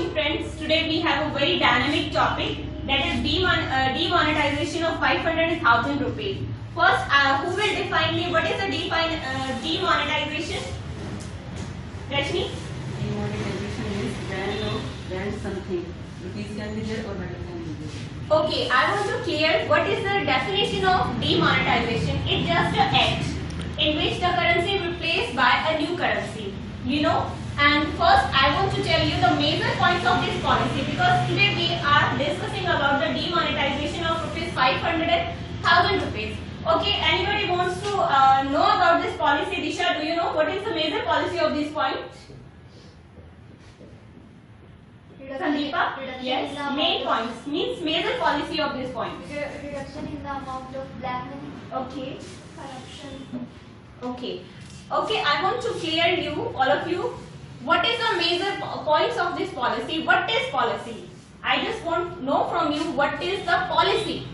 morning, friends. Today we have a very dynamic topic, that is demonetization of 500,000 rupees. First, who will define me what is the demonetization? Rashmi? Demonetization means ban something. Rupees can be there or money can be there. Okay, I want to clear what is the definition of demonetization. It's just an act in which the currency is replaced by a new currency. You know. And first, I want to tell you the major points of this policy, because today we are discussing about the demonetization of rupees 500,000 rupees. Okay, anybody wants to know about this policy? Disha, do you know what is the major policy of this point? Sandeepa? Yes, main points means major policy of this point. Reduction in the amount of black money. Okay. Corruption. Okay. Okay, I want to clear you, all of you. What is the major points of this policy? What is policy? I just want to know from you what is the policy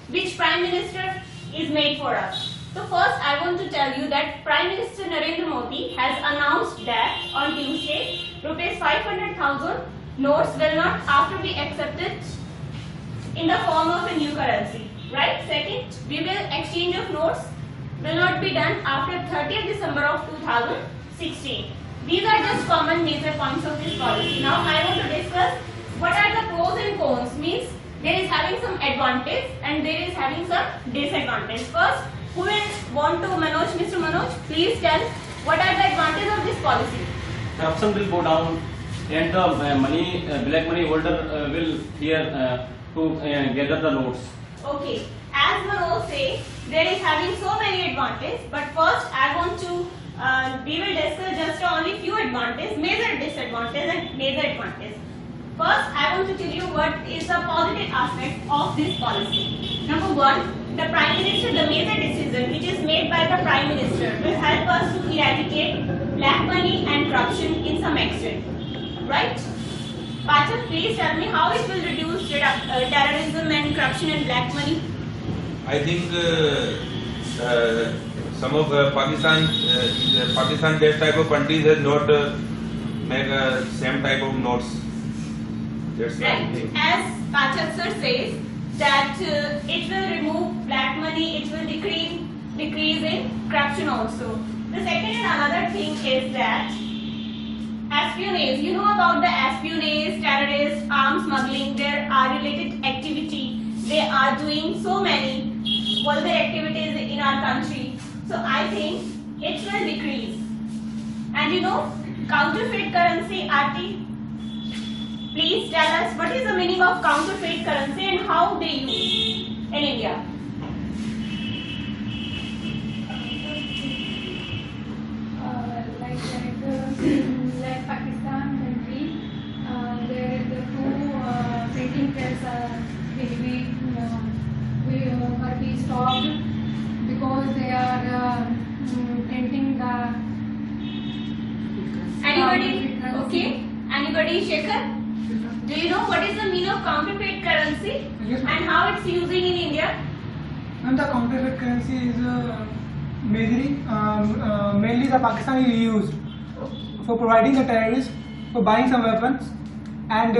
which Prime Minister is made for us. So first I want to tell you that Prime Minister Narendra Modi has announced that on Tuesday rupees 500,000 notes will not after be accepted in the form of a new currency. Right? Second, we will exchange of notes will not be done after 30th December of 2016. These are just common major points of this policy. Now I want to discuss what are the pros and cons. Means there is having some advantage and there is having some disadvantage. First, who will want to Manoj? Mr. Manoj, please tell what are the advantages of this policy. Corruption will go down and the black money holder will here to gather the notes. Okay, as Manoj say, there is having so many advantages, but first I want to we will discuss just only few advantages, major disadvantages and major advantages. First, I want to tell you what is the positive aspect of this policy. Number one, the Prime Minister, the major decision which is made by the Prime Minister will help us to eradicate black money and corruption in some extent. Right? Pachak, please tell me how it will reduce terrorism and corruption and black money. I think some of Pakistan this type of countries has not make same type of notes. That's Right. As Pachak sir says that it will remove black money, it will decrease in corruption also. The second and another thing is that espionage. You know about the espionage, terrorist, arms smuggling. There are related activity. They are doing so many vulgar activities in our country. So I think it will decrease. And you know, counterfeit currency, Aarti, please tell us what is the meaning of counterfeit currency and how they use in India. Like Pakistan country, there the two printing press will be stopped because they are printing the. Anybody? Okay. Anybody, Shekhar? Do you know what is the meaning of counterfeit currency Yes, and how it's using in India? And the counterfeit currency is mainly the Pakistani used for providing the terrorists, for buying some weapons and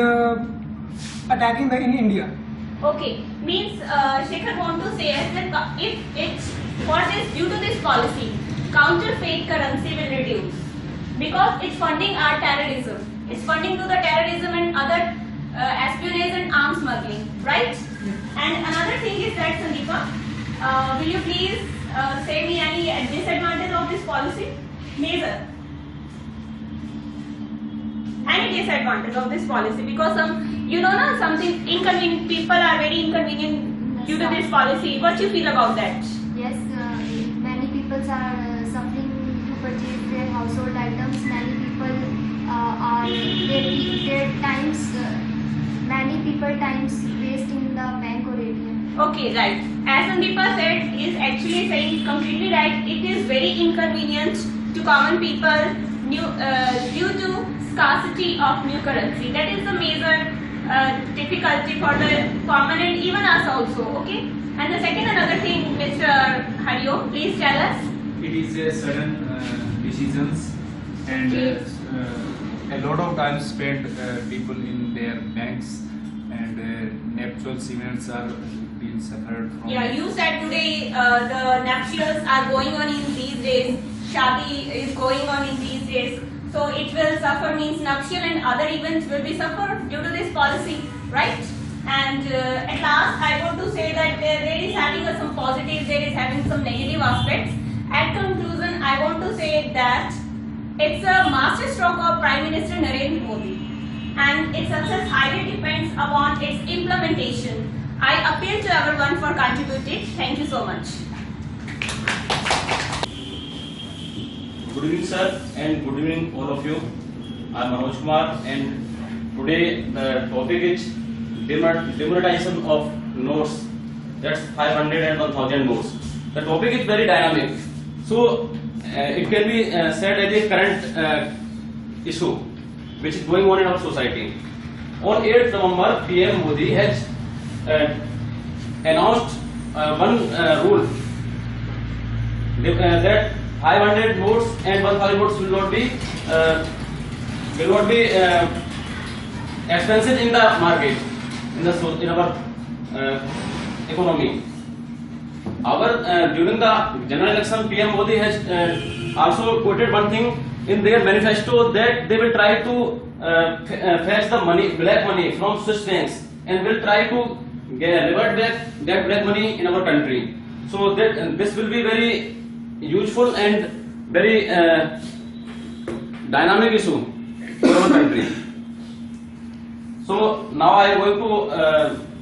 attacking in India. Okay, means Shekhar want to say that if it's for this, due to this policy, counterfeit currency will reduce because it's funding our terrorism. It's funding to the terrorism and other espionage and arms smuggling, right? Yeah. And another thing is that Sandeepa, will you please say me any disadvantage of this policy? Major. Any disadvantage of this policy, because something inconvenient, people are very inconvenient due to this policy. What you feel about that? Yes, many people are suffering to purchase their household items. Many people are their times. Many people times waste in the bank or ATM. Okay, right. As Sandeepa said, is actually saying completely right. It is very inconvenient to common people due to scarcity of new currency. That is the major difficulty for the common and even us also. Okay. And the second another thing, Mr. Hariom, please tell us. It is a sudden decisions and a lot of time spent people in their banks, and nuptial events are being suffered from. Yeah, you said today the nuptials are going on in these days. Shadi is going on in these days. So it will suffer means nuptial and other events will be suffered due to this policy, right? And at last, I want to say that there is having some positives, there is having some negative aspects. At conclusion, I want to say that it's a master stroke of Prime Minister Narendra Modi, and its success highly depends upon its implementation. I appeal to everyone for contributing. Thank you so much. Good evening, sir, and good evening, all of you. I'm Manoj Kumar, and today the topic is demonetization of notes. That's 500 and 1000 notes. The topic is very dynamic, so it can be said as a current issue which is going on in our society. On 8th November, PM Modi has announced one rule that 500 notes and 1000 notes will not be expensive in the market, in our economy. During the general election, PM Modi has also quoted one thing in their manifesto, that they will try to fetch the money, black money from Swiss banks, and will try to revert back that black money in our country. So that this will be very useful and very dynamic issue for our country. So now I am going to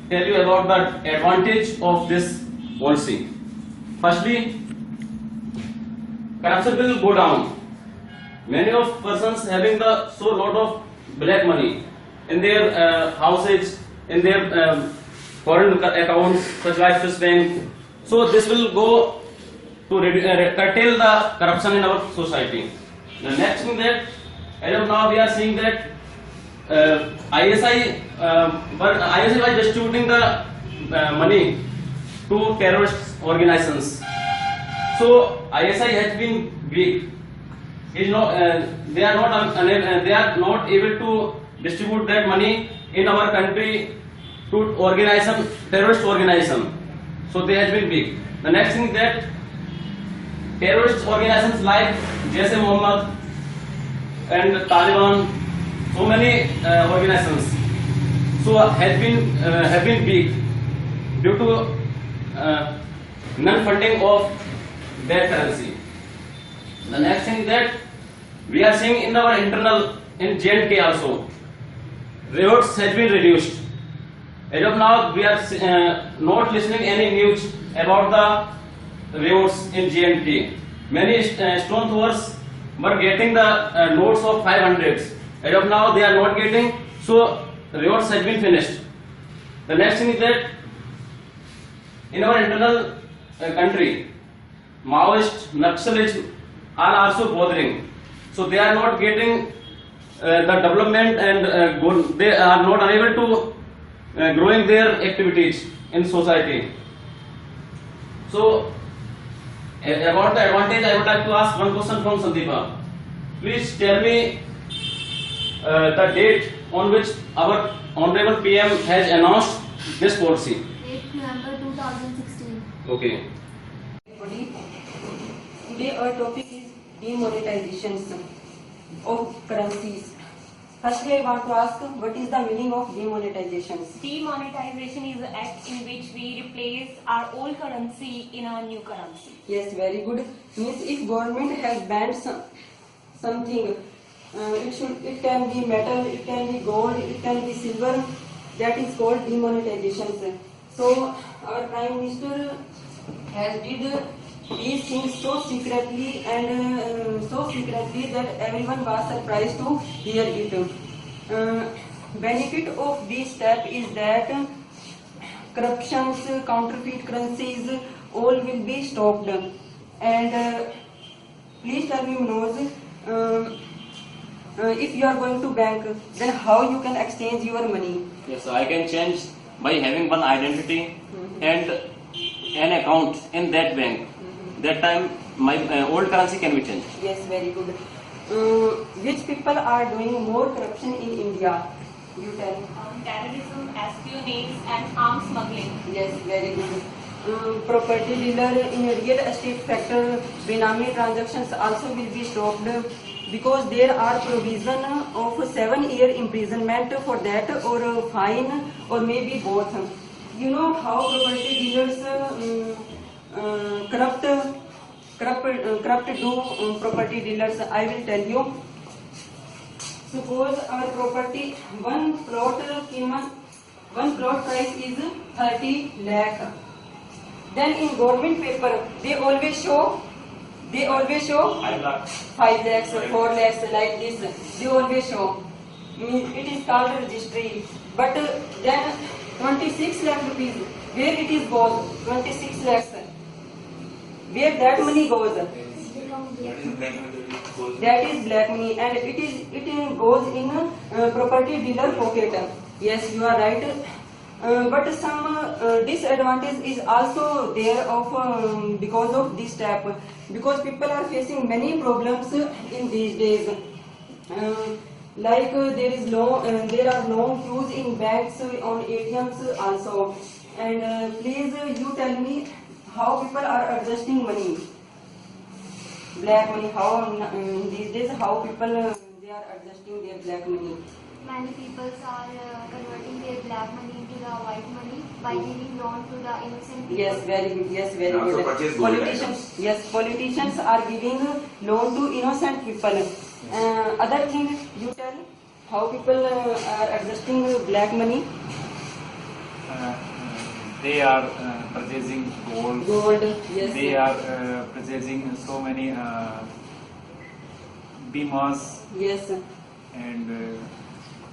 tell you about the advantage of this policy. Firstly, corruption will go down. Many of persons having the so lot of black money in their houses, in their foreign accounts, such like Swiss bank. So this will go to curtail the corruption in our society. The next thing that, as of now, we are seeing that ISI was distributing the money to terrorist organizations. So ISI has been weak. They are not able to distribute that money in our country to terrorist organization. So they have been weak. The next thing that terrorist organizations like Jaish-e-Mohammed and Taliban, so many organizations, so have been weak due to non-funding of their currency. The next thing that we are seeing in our in J&K also, riots has been reduced. As of now, we are not listening any news about the riots in J&K. Many stone throwers were getting the notes of 500s. As of now, they are not getting. So riots has been finished. The next thing is that in our internal country, Maoist, Naxalism are also bothering. So they are not getting the development, and they are not unable to growing their activities in society. So about the advantage, I would like to ask one question from Sandeepa. Please tell me the date on which our Honorable PM has announced this policy. 8th November 2016. Okay. Today our topic is demonetization of currencies. Firstly, I want to ask, what is the meaning of demonetization? Demonetization is an act in which we replace our old currency in a new currency. Yes, very good. Means if government has banned something, it can be metal, it can be gold, it can be silver. That is called demonetization. So our Prime Minister has did these things so secretly that everyone was surprised to hear it. Benefit of this step is that corruptions, counterfeit currencies, all will be stopped. And please tell me, Manoj, if you are going to bank, then how you can exchange your money? Yes, I can change by having one identity and an account in that bank. That time my old currency can be changed. Yes, very good. Which people are doing more corruption in India? You tell. Terrorism, espionage, and arms smuggling. Yes, very good. Property dealer in real estate sector, Benami transactions also will be stopped because there are provision of 7-year imprisonment for that or a fine or maybe both. You know how property dealers corrupt do property dealers? I will tell you. Suppose our property one plot price is 30 lakh. Then in government paper they always show 5 lakhs, 4 lakhs like this. They always show. It is called registry. But then 26 lakh rupees, where it is goes? 26 lakhs. Where that money goes? That is black money, and it goes in property dealer pocket. Yes, you are right. But some disadvantage is also there of because of this type, because people are facing many problems in these days. Like there are long queues in banks, on ATMs also. And please you tell me how people are adjusting money, black money. How these days how people they are adjusting their black money. Many people are converting their black money into the white money by giving loan to the innocent people. Yes, very good. Yes, very And also good. purchase gold Politicians, yes, politicians are giving loan to innocent people. Other thing, you tell how people are adjusting black money. They are purchasing gold. Gold, yes. They are purchasing so many bimas Yes, and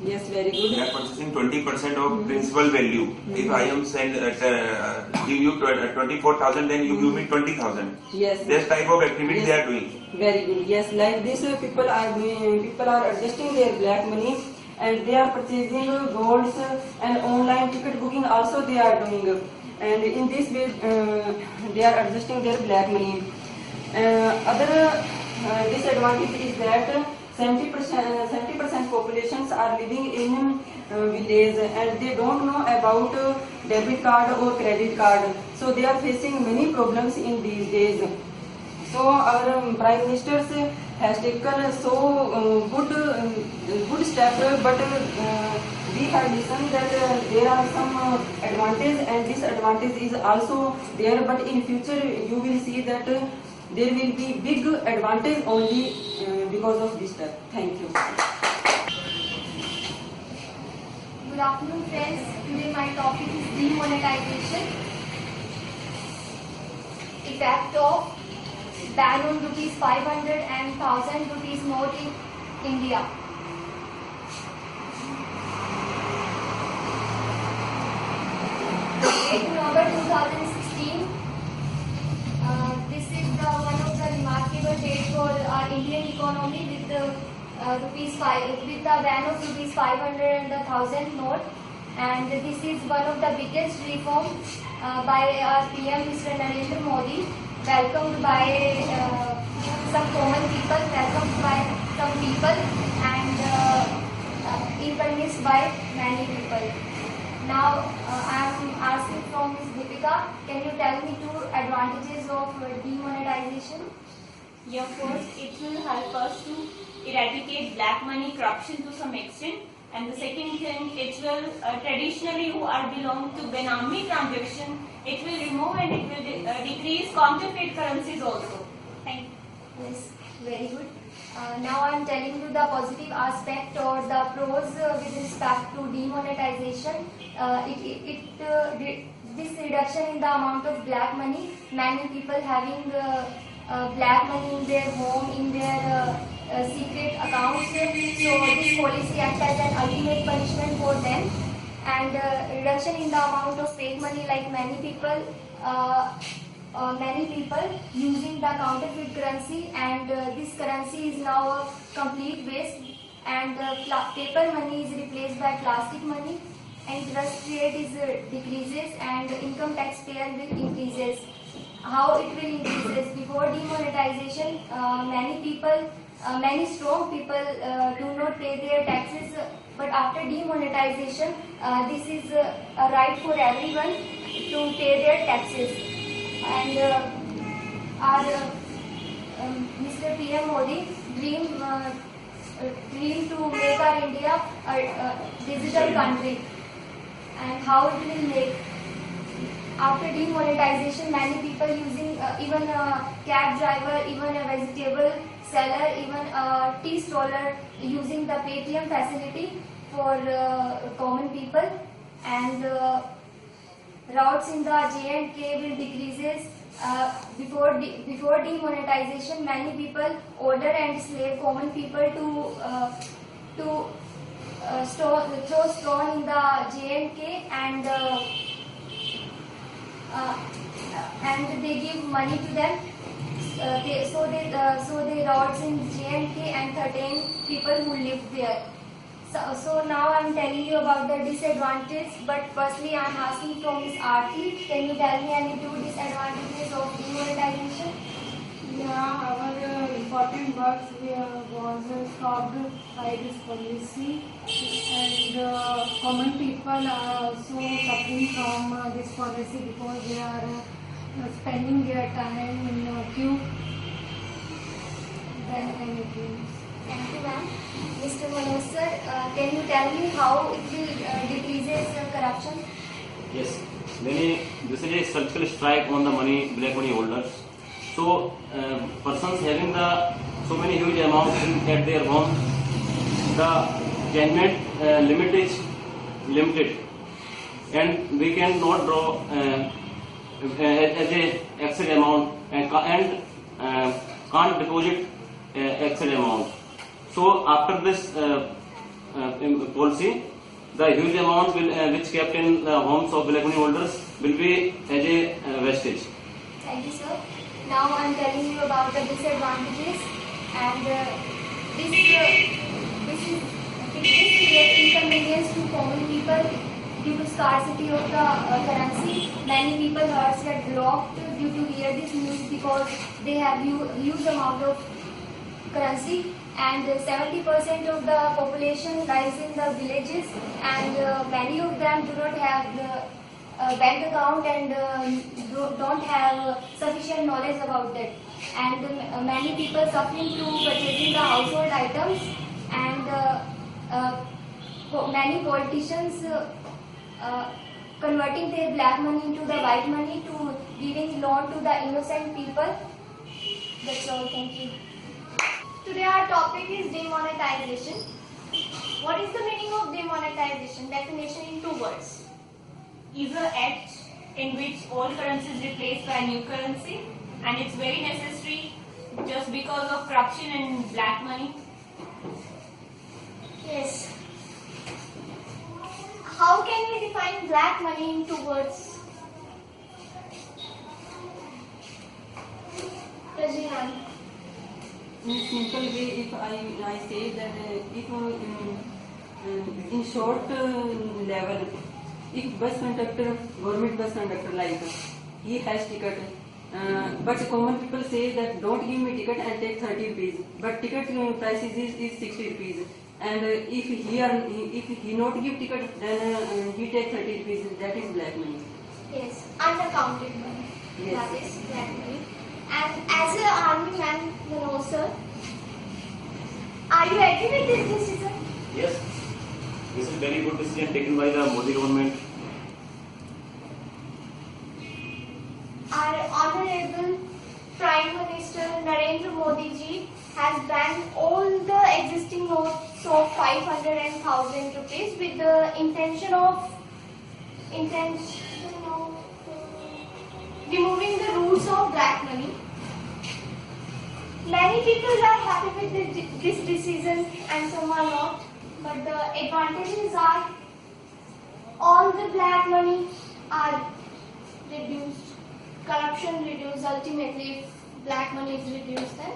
yes, very They good. are purchasing 20% of principal value. If I am give you 24,000, then you give me 20,000. Yes. This type of activity Yes. they are doing. Very good. Yes, like this people are adjusting their black money, and they are purchasing golds and online ticket booking also they are doing. And in this way they are adjusting their black money. Other disadvantage is that 70% populations are living in village, and they don't know about debit card or credit card. So they are facing many problems in these days. So our Prime Minister has taken so good step, but we have listened that there are some advantage and disadvantage is also there. But in future you will see that there will be big advantage only because of this step. Thank you. Good afternoon, friends. Today my topic is demonetization. Effect of ban on rupees 500 and 1000 rupees note in India. In November 2016, this is one of the remarkable days for our Indian economy with the ban of rupees 500 and the 1000 note, and this is one of the biggest reforms by our PM Mr. Narendra Modi, welcomed by some common people, welcomed by some people, and encouraged by many people. Now I am asking from Ms. Deepika, can you tell me 2 advantages of demonetization? Yeah, first, it will help us to eradicate black money corruption to some extent. And the second thing, it will traditionally who are belong to Benami transaction, it will remove and it will decrease counterfeit currencies also. Thank you. Yes, very good. Now I am telling you the positive aspect or the pros with respect to demonetization. This reduction in the amount of black money, many people having black money in their home, in their secret accounts. So this policy acts as an ultimate punishment for them. And reduction in the amount of fake money, like many people using the counterfeit currency, and this currency is now a complete waste, and paper money is replaced by plastic money, and interest rate is decreases, and income taxpayer will increases. How it will increases? Before demonetization, many people many strong people do not pay their taxes, but after demonetization, this is a right for everyone to pay their taxes. And our Mr. PM Modi dream to make our India a digital country, and how it will make. After demonetization, many people using even a cab driver, even a vegetable seller, even a tea staller using the Paytm facility for common people, and routes in the J&K will decreases. Before demonetization, many people order and slave common people to throw stone in the J&K, and they give money to them. So they robbed in J&K and 13 people who live there. So now I am telling you about the disadvantage. But firstly, I am asking from Ms. Aarti, can you tell me any two disadvantages of demonetization? Yeah, our important works was stopped by this policy, and common people are also suffering from this policy because they are spending their time in queue than anything. Thank you, ma'am. Mr. Manoj sir, can you tell me how it will decreases corruption? Yes, this is a surgical strike on the black money holders. So persons having so many huge amounts at their home, the judgment limit is limited, and we cannot draw as a excess amount and can't deposit excess amount. So after this policy, the huge amounts which kept in the homes of black money holders will be as a wastage. Thank you, sir. Now I am telling you about the disadvantages, and this creates inconvenience to common people due to scarcity of the currency. Many people's hearts get blocked due to hear this news because they have huge amount of currency, and 70% of the population lies in the villages, and many of them do not have the bank account and don't have sufficient knowledge about that, and many people suffering to purchasing the household items, and many politicians converting their black money into the white money to giving loan to the innocent people. That's all. Thank you. Today our topic is demonetization. What is the meaning of demonetization? Definition in 2 words. Is an act in which all currency is replaced by new currency, and it's very necessary just because of corruption and black money. Yes. How can we define black money in 2 words? Rajina. In simple way, if I say that if in short level, if bus conductor, government bus conductor like, he has ticket, but common people say that don't give me ticket and take 30 rupees, but ticket price is 60 rupees, and if he not give ticket, then he take 30 rupees, that is black money. Yes, unaccounted money. Yes. That is black money. And as an army man, Manoj sir, are you agree with this decision? Yes, this is very good decision taken by the Modi government. Our Honorable Prime Minister Narendra Modi ji has banned all the existing notes of 500 and 1000 rupees with the intention of removing the roots of black money. Many people are happy with this decision and some are not, but the advantages are all the black money are reduced, corruption reduced ultimately if black money is reduced then,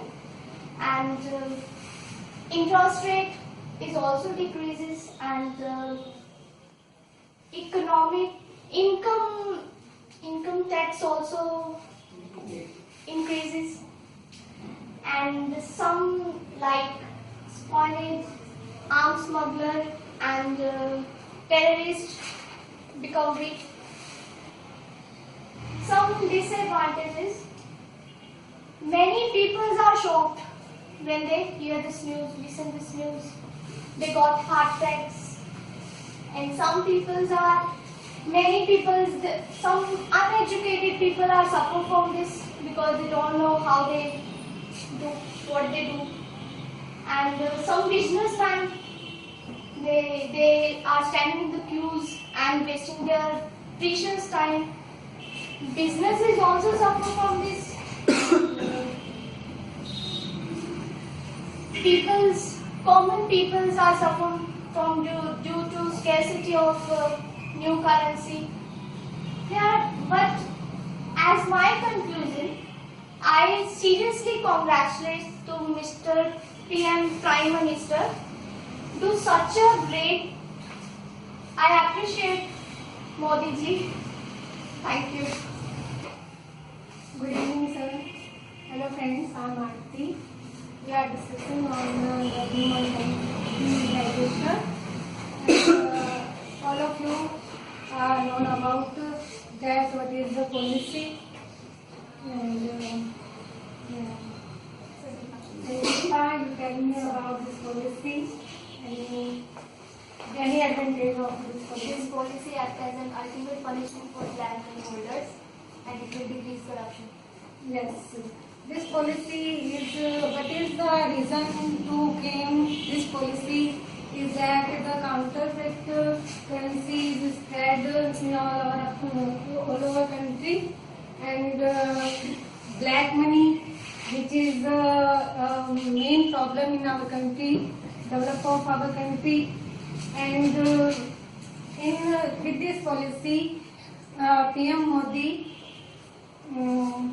and interest rate is also decreases, and economic income tax also increases, and some like spoilage, arms smuggler, and terrorist recovery. Some disadvantages. Many people are shocked when they hear this news, listen this news. They got heart attacks. And some uneducated people are suffer from this because they don't know how they do what they do. And some businessmen, they are standing in the queues and wasting their precious time. Businesses also suffer from this. Common peoples are suffering from due to scarcity of new currency. But as my conclusion, I seriously congratulate to Mr. PM Prime Minister to such a great. I appreciate Modi ji. Thank you. Good evening, sir. Hello, friends. I'm Aarti. We are discussing on the human digression. All of you are known about that what is the policy and Deepa, you tell me about this policy and any advantage of this policy. This policy acts as an ultimate punishment for black money holders and it will decrease corruption. Yes. This policy is, what is the reason to claim this policy is that the counterfeit currency is spread in all over country and black money, which is the main problem in our country, development of our country, and with this policy, PM Modi to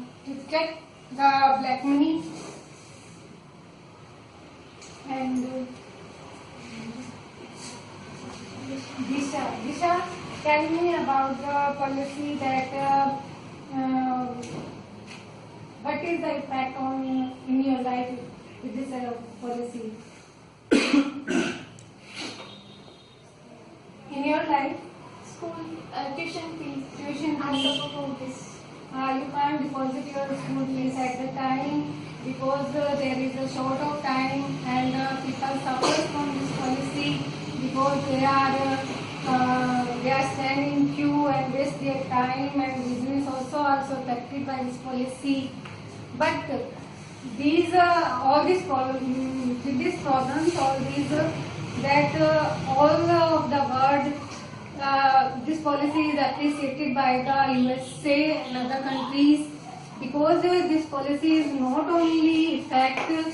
check the black money and Disha, tell me about the policy that what is the impact on in your life with this policy? In your life, School, tuition fees. tuition I fees. suffer from this. You can't deposit your school fees at the time because there is a short of time and people suffer from this policy because they are standing in queue and waste their time and business also affected by this policy. But these all these problems, with these problems, all these that all of the world. This policy is appreciated by the USA and other countries because this policy is not only affect the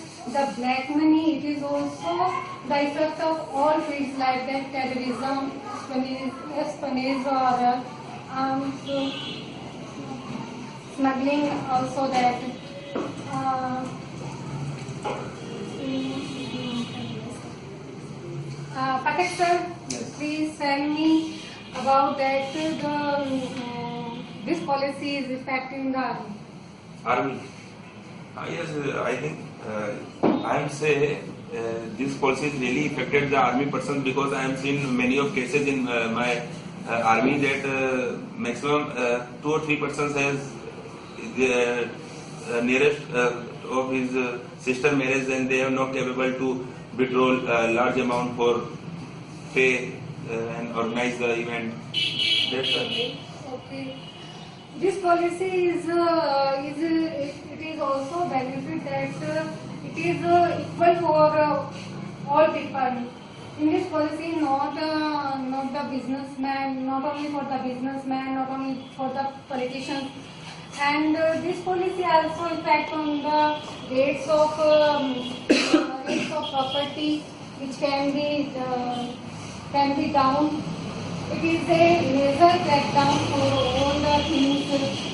black money, it is also the effect of all fields like that terrorism, espionage or smuggling also that. Patek sir, please tell me about that this policy is affecting the army. Army. Yes, I think I am say this policy is really affected the army person because I am seen many of cases in my army that maximum 2 or 3 persons has the nearest of his sister marriage and they are not capable to withdraw large amount for pay and organize the event. That's Okay. This policy it is also benefit that it is equal for all people. In this policy, not the businessman, not only for the businessman, not only for the politicians. And this policy also affect on the rates of property, which can be down. It is a major crackdown for all the things.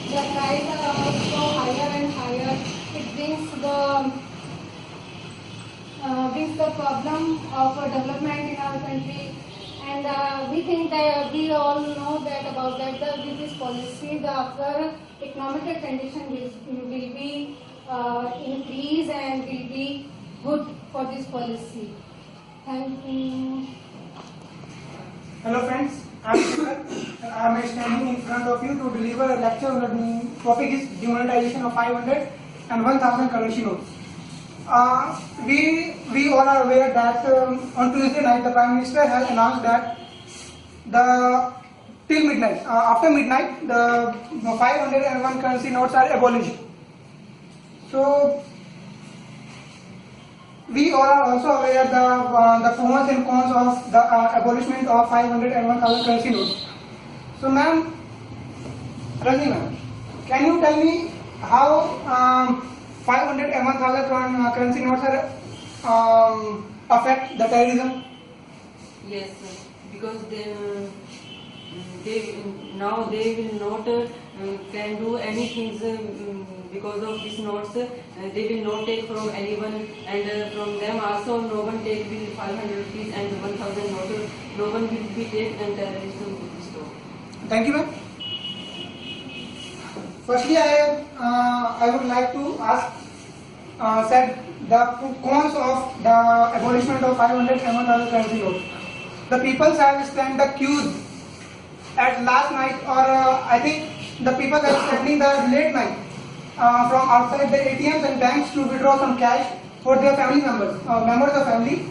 The prices are also higher and higher. It brings the problem of development in our country. And we think that we all know that about that with this policy, the after economical condition will be increase and will be good. for this policy. Thank you. Hello friends, I am Shikhar. I am standing in front of you to deliver a lecture on the topic is demonetization of 500 and 1000 currency notes. We all are aware that on Tuesday night the Prime Minister has announced that after midnight the 501 currency notes are abolished. So we all are also aware the pros and cons of the abolishment of 500 and 1000 currency notes. So ma'am, Rajni ma'am, can you tell me how 500 and 1000 currency notes are affect the terrorism? Yes, because they will not can do anything because of these notes. They will not take from anyone, and from them also no one take the 500 rupees and 1000 notes. No one will be take and terrorism will be stopped. Thank you ma'am. Firstly, I would like to ask said the cons of the abolishment of 500 and 1000 currency notes. The people have stand the queues at last night, or I think the people are standing the late night from outside the ATMs and banks to withdraw some cash for their family members of family,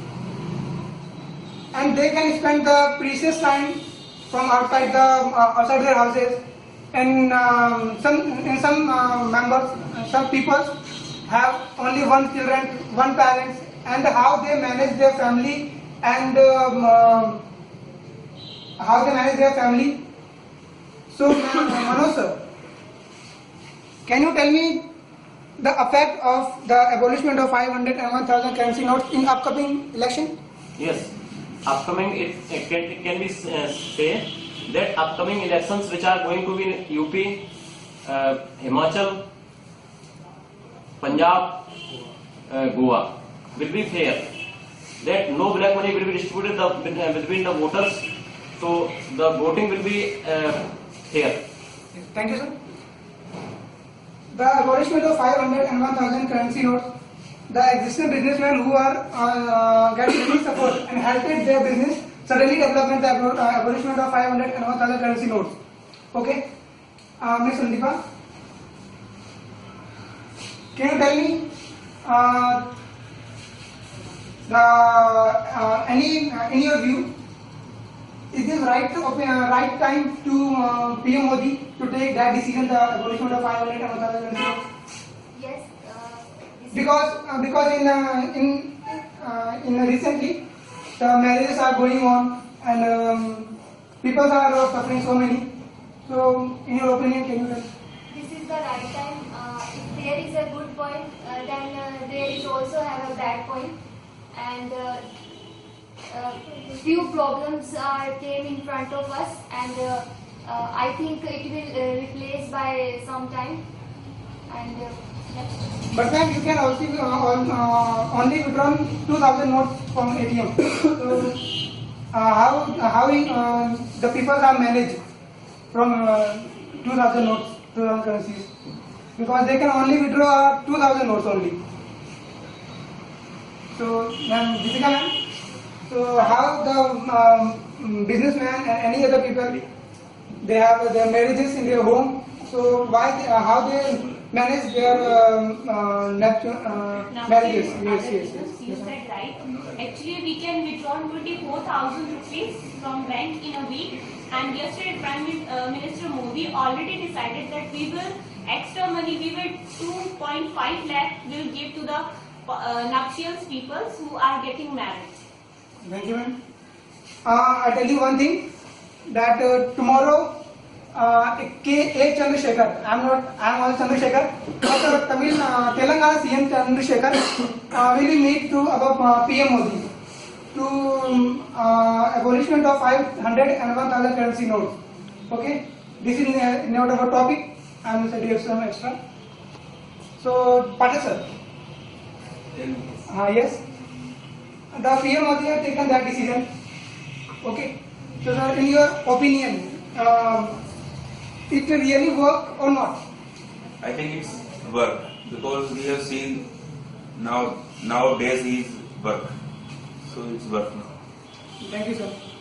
and they can spend the precious time from outside their houses. And some people have only one children, one parents, and how they manage their family and So, Manoj sir, can you tell me the effect of the abolishment of 500 and 1000 currency notes in upcoming election? Yes, upcoming it can be say that upcoming elections which are going to be in UP, Himachal, Punjab, Goa will be fair. That no black money will be distributed between the voters, so the voting will be fair. Thank you, sir. The abolishment of 500 and 1000 currency notes, the existing businessmen who are getting any support and helped their business suddenly development the abolishment of 500 and 1000 currency notes. Okay, Ms. Sandeepa, can you tell me in your view, is this right time to PM Modi to take that decision, the abolition of 500 and 1000 currency notes? Yes. Because in recently the marriages are going on and people are suffering so many. So, in your opinion, can you tell? This is the right time. If there is a good point, then there is also have a bad point, and few problems came in front of us, and I think it will replace by some time. And but then you can also only withdraw 2000 notes from ATM. So, how the people are managed from 2000 notes, 2000 currencies, because they can only withdraw 2000 notes only. So, ma'am, Deepika ma'am, so how the businessman and any other people, they have their marriages in their home. So how they manage their marriages? Yes. You said right. Actually, we can withdraw 24,000 rupees from bank in a week. And yesterday, Prime Minister Modi already decided that we will extra money. We will 2.5 lakh will give to the nuptials people who are getting married. Thank you, ma'am. I tell you one thing, that tomorrow K. Chandrasekhar, I am also Chandrasekhar, but Telangana CM Chandrasekhar will meet to about PM Modi to abolishment of 500 and 1000 currency notes. Okay, this is not our topic. I am saying some extra. So, Patel sir. Yes. The PM Modi has taken that decision. Okay. So, sir, in your opinion, it really work or not? I think it's work, because we have seen nowadays he is work. So it's work now. Thank you, sir.